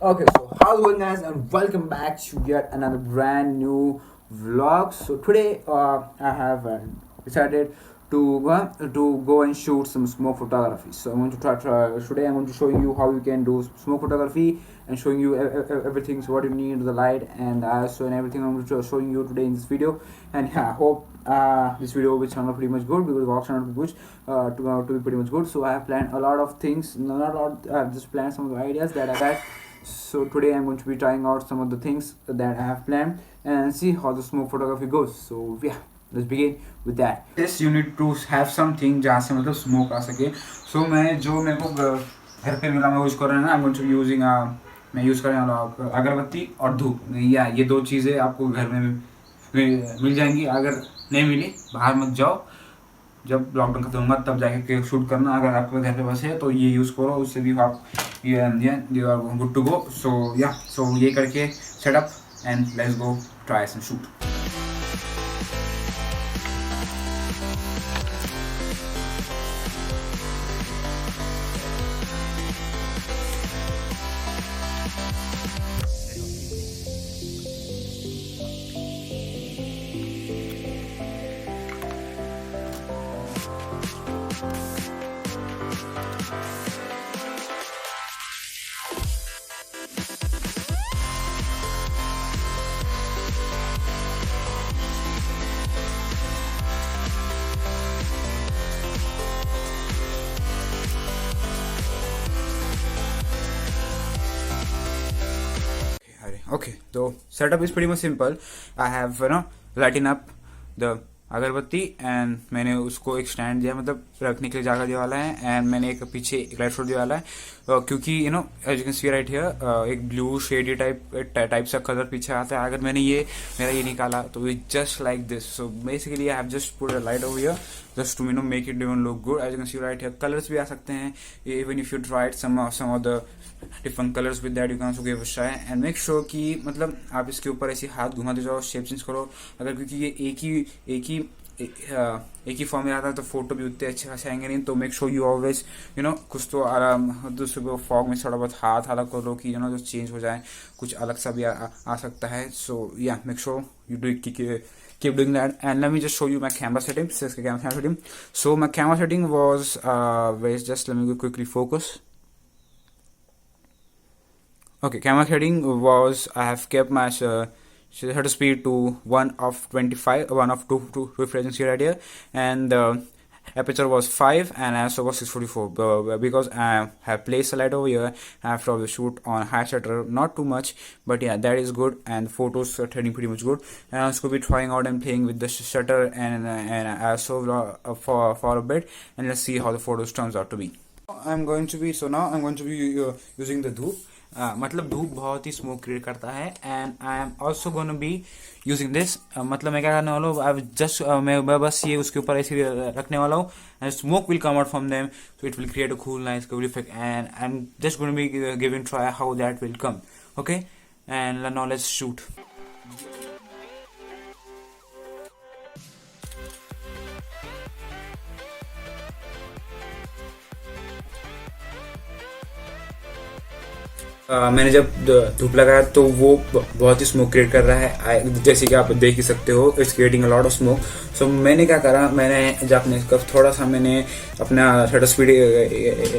Okay, so how's it going, guys, and welcome back to yet another brand new vlog. So today, I have decided to go and shoot some smoke photography. So I'm going to try today. I'm going to show you how you can do smoke photography and showing you everything, so what you need, the light and ISO and everything. I'm going to showing you today in this video. And yeah, I hope this video will turn out pretty much good because the work turned out good, to be pretty much good. So I have planned a lot of things, not a lot. I've just planned some of the ideas that I got. So today I'm going to be trying out some of the things that I have planned and see how the smoke photography goes. So yeah, let's begin with that. Yes, you need to have something जहाँ से मतलब smoke आ सके. So मैं जो मेरे को घर पे मिला मैं यूज़ कर रहा हूँ ना, I'm going to be using मैं यूज़ कर रहा हूँ अगरबत्ती और धूप. या ये दो चीज़ें आपको घर में मिल जाएंगी. अगर नहीं मिली बाहर मत जाओ, जब लॉकडाउन खत्म होगा तब जाके शूट करना. अगर आपके घर पे बस है तो ये यूज़ करो, उससे भी आप you are good to go. So ये करके setup and let's go try some shoot. Okay, so setup is pretty much simple. I have lighten up the अगरबत्ती एंड मैंने उसको एक स्टैंड दिया, मतलब रखने के लिए जगह दिया वाला है. एंड मैंने एक पीछे एक लाइट सोर्स दिया वाला है, क्योंकि as you can see right here एक ब्लू शेडी टाइप सा कलर पीछे आता है. अगर मैंने मेरा ये निकाला तो it just like this. So basically I have just put a light over here just to make it even look good. As you can see right here, colors भी आ सकते हैं. Even if you tried some of the different colors with that, you can also give a try and make sure कि मतलब आप इसके ऊपर ऐसे हाथ घुमाते जाओ, शेप चेंज करो. अगर क्योंकि ये एक ही फॉर्म में आता है तो फोटो भी उतने अच्छे खासे आएंगे नहीं. तो मेक श्योर यू ऑलवेज कुछ तो आराम दूसरे को फॉग में थोड़ा बहुत हाथ अलग करो कि जो चेंज हो जाए, कुछ अलग सा भी आ सकता है. सो या make sure you do keep doing that. And let me just show you my camera settings. So my camera setting was just let me quickly focus. Okay, camera setting was I have kept my shutter speed to 1 of 25, 1 of 2 reflections here right here, and aperture was 5 and ISO was 644. Because I have placed a light over here, I have to shoot on high shutter, not too much, but yeah, that is good and photos are turning pretty much good. And I was going to be trying out and playing with the shutter and ISO for a bit, and let's see how the photos turns out to be. Now I'm going to be using the धूप. मतलब धूप बहुत ही smoke create करता है. And I am also gonna be using this. मतलब मैं क्या करने वाला हूँ, मैं बस ये उसके ऊपर ऐसे रखने वाला हूँ and smoke will come out from them, so it will create a cool nice cool effect. And I am just gonna be giving try how that will come. Okay, and now let's shoot. मैंने जब धूप लगाया तो वो बहुत ही smoke create कर रहा है, जैसे कि आप देख ही सकते हो. It's creating a lot of smoke. So मैंने क्या करा, मैंने जब अपने थोड़ा सा मैंने अपना शटर स्पीड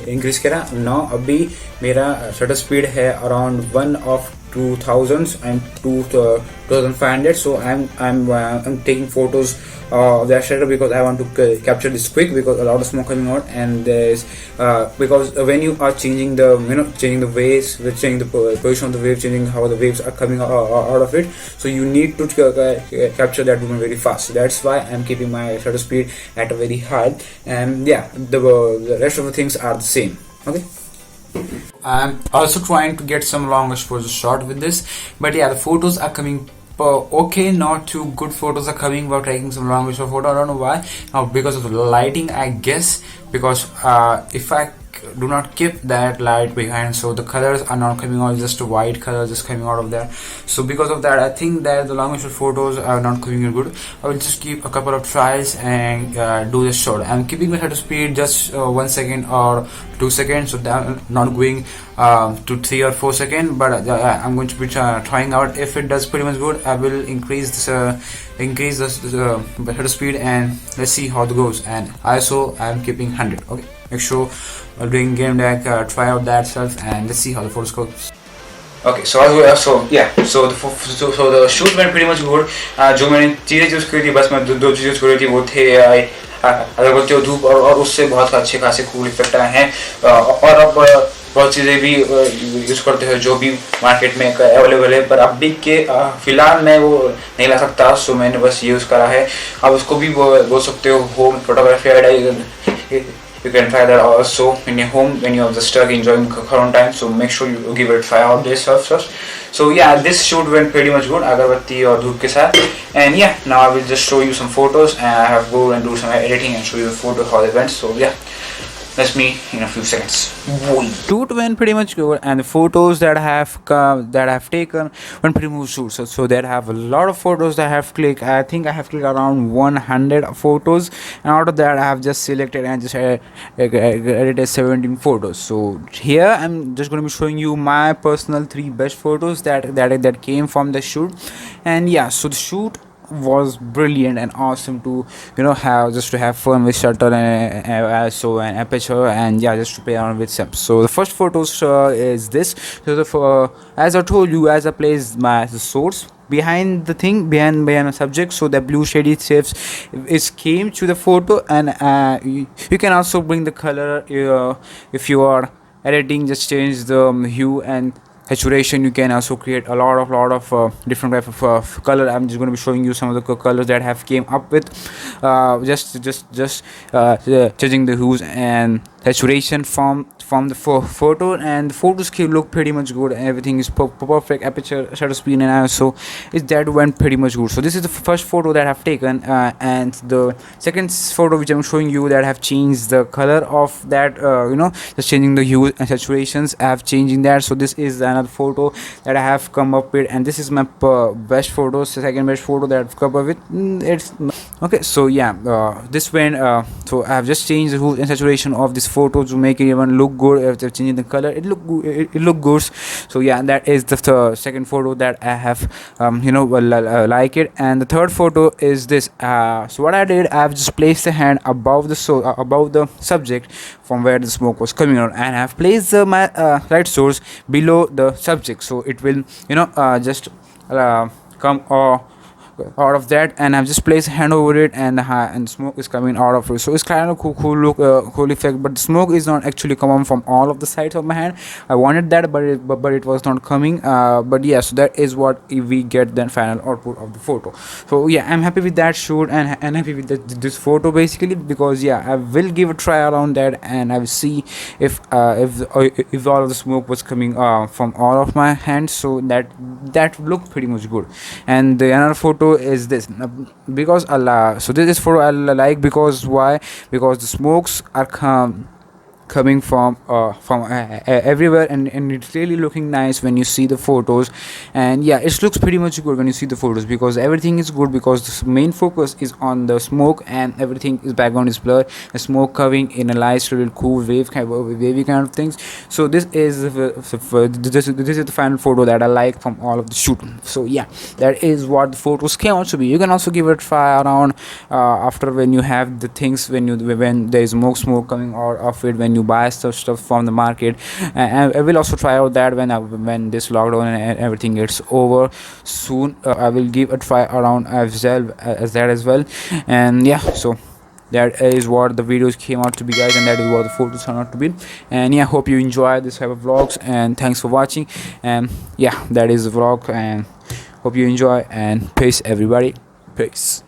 इंक्रीज करा. नाउ अभी मेरा शटर स्पीड है around 1 of 2000 and 2500. So I'm taking photos of that shutter because I want to capture this quick, because a lot of smoke coming out. And there's because when you are changing the changing the waves, changing the position of the wave, changing how the waves are coming out of it, so you need to capture that movement very fast. That's why I'm keeping my shutter speed at a very high. And yeah, the rest of the things are the same. Okay, I'm also trying to get some long exposure shot with this, but yeah, the photos are coming okay. Not too good photos are coming while taking some long exposure photo. I don't know why. Now because of the lighting, I guess, because if I do not keep that light behind, so the colors are not coming out, just white color just coming out of there. So because of that, I think that the long shot photos are not coming out good. I will just keep a couple of tries and do this shot. I'm keeping my shutter speed just 1 second or 2 seconds, so that not going to 3 or 4 seconds, but I'm going to be trying out. If it does pretty much good, I will increase the shutter speed, and let's see how it goes. And ISO I'm keeping 100. Okay, make sure doing game deck, try out that stuff, and let's see how the photos goes. Okay, so the shoot went pretty much good. जो मैंने चीज़ें use करी थी, बस मैं दो चीज़ use करी थी, वो थे अगर बोलते हो धूप, और उससे बहुत अच्छे खासे कूल इफेक्ट आए हैं। और अब बहुत चीज़ें भी यूज़ करते हैं जो भी मार्केट में अवेलेबल है, पर अभी के फ़िलहाल मैं वो नहीं ला सकता, सो मैंने बस यूज़ करा है। अब उसको भी बोल सकते हो home photography idea. You can try that also in your home when you're just stuck enjoying current time. So make sure you give it a try out this stuff first. So yeah, this shoot went pretty much good, agarbatti और धूप के साथ. And yeah, now I will just show you some photos, and I have to go and do some editing and show you the photo how they went. So yeah, that's me in a few seconds. Shoot went pretty much good, and the photos that I have taken went pretty much good. So there I have a lot of photos that I have clicked. I think I have clicked around 100 photos, and out of that I have just selected and just edited 17 photos. So here I'm just going to be showing you my personal 3 best photos that came from the shoot. And yeah, so the shoot was brilliant and awesome to have fun with shutter and ISO and aperture, and yeah, just to play around with them. So the first photos is this. So as I told you, as I placed the source behind the thing, behind a subject, so the blue shady shapes is came to the photo. And you can also bring the color if you are editing, just change the hue and saturation. You can also create a lot of different type of color. I'm just going to be showing you some of the colors that have came up with just changing the hues and saturation from the photo, and the photos look pretty much good. Everything is perfect. Aperture, shutter speed, and ISO that went pretty much good. So this is the first photo that I've taken, and the second photo which I'm showing you, that I have changed the color of that, just changing the hues and saturations. I have changing that. So this is another photo that I have come up with, and this is my best photo, second best photo that I've come up with. It's okay. So yeah, this went. So I have just changed the hues and saturation of this photo to make it even look good. After changing the color, it look good. It look good. So yeah, that is the second photo that I have like it. And the third photo is this. So what I did, I have just placed the hand above the subject from where the smoke was coming out, and I have placed my light source below the subject, so it will just come out of that. And I've just placed a hand over it, and smoke is coming out of it. So it's kind of cool look, cool effect. But the smoke is not actually coming from all of the sides of my hand. I wanted that, but it was not coming. But yeah, so that is what we get then final output of the photo. So yeah, I'm happy with that shoot, and happy with this photo basically, because yeah, I will give a try around that, and I will see if all of the smoke was coming from all of my hands. So that looked pretty much good. And the another photo is this, because so this is photo I like, because why? Because the smokes are coming from everywhere, and it's really looking nice when you see the photos. And yeah, it looks pretty much good when you see the photos, because everything is good, because the main focus is on the smoke, and everything is background is blurred, the smoke coming in a nice little cool wavy kind of things. So this is the final photo that I like from all of the shoot. So yeah, that is what the photos can also be. You can also give it a try around after, when you have the things, when there is smoke coming out of it, when you buy stuff from the market. And I will also try out that when this lockdown and everything gets over soon. I will give a try around as well. And yeah, so that is what the videos came out to be, guys, and that is what the photos turned out to be. And yeah, hope you enjoy this type of vlogs, and thanks for watching. And yeah, that is the vlog, and hope you enjoy, and peace everybody. Peace.